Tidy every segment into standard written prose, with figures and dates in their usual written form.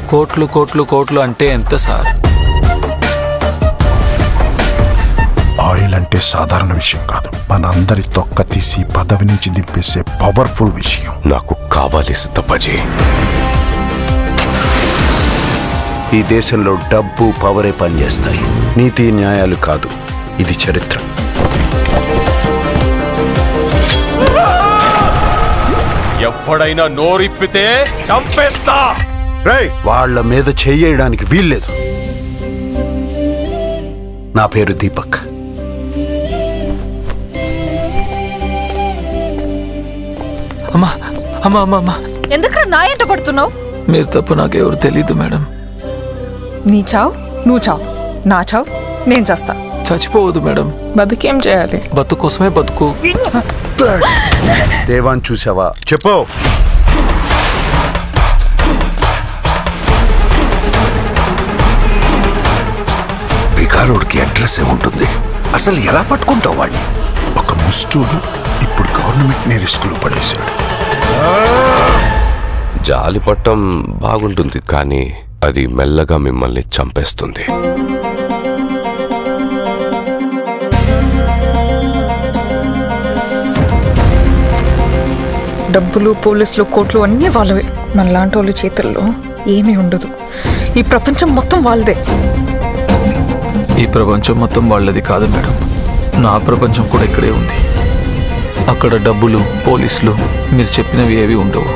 కోట్లు కోట్లు కోట్లు అంటే ఎంత సార్? ఆయిల్ అంటే సాధారణ విషయం కాదు, మనందరి తొక్క తీసి పదవి నుంచి దింపేసే పవర్ఫుల్ విషయం. నాకు కావాలి సిద్ధపజీ. ఈ దేశంలో డబ్బు పవరే పనిచేస్తాయి, నీతి న్యాయాలు కాదు. ఇది చరిత్ర. ఎవ్వడైనా నోరిప్పితే చంపేస్తా. వాళ్ళ మీద చెయ్యడానికి వీల్లేదు. నా పేరు దీపక్. అమ్మా అమ్మా అమ్మా అమ్మా, ఎందుకు నా ఎంట పడుతున్నావు? మీరు తప్ప నాకెవరు తెలీదు మేడం. నీ చావు నువ్వు చావు, నా చావు నేను చేస్తా. చచ్చిపోవద్దు మేడం. బతుకేం చేయాలి? బతుకు కోసమే బతుకు. దేవాన్ చూసావా? చెప్పు. బిగారోడ్కి అడ్రస్ ఏముంటుంది? అసలు ఎలా పట్టుకుంటావు వాడిని? ఒక ముస్టూడు ఇప్పుడు గవర్నమెంట్ ని రిస్కులు పడేశాడు. జాలి పట్టం బాగుంటుంది, కానీ అది మెల్లగా మిమ్మల్ని చంపేస్తుంది. డబ్బులు, పోలీసులు, కోట్లు అన్నీ వాళ్ళవే. మనలాంటి వాళ్ళ చేతుల్లో ఏమీ ఉండదు. ఈ ప్రపంచం మొత్తం వాళ్ళదే. ఈ ప్రపంచం మొత్తం వాళ్ళది కాదు మేడం, నా ప్రపంచం కూడా ఇక్కడే ఉంది. అక్కడ డబ్బులు, పోలీసులు మీరు చెప్పినవి ఏవి ఉండవు.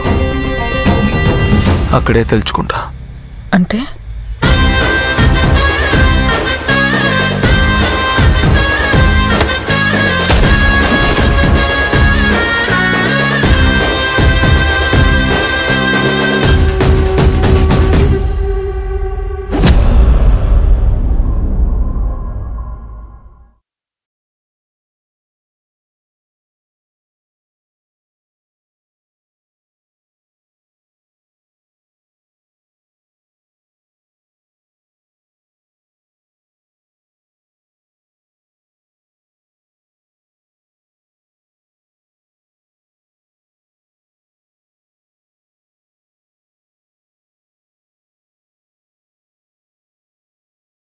అక్కడే తెలుసుకుంటా. అంటే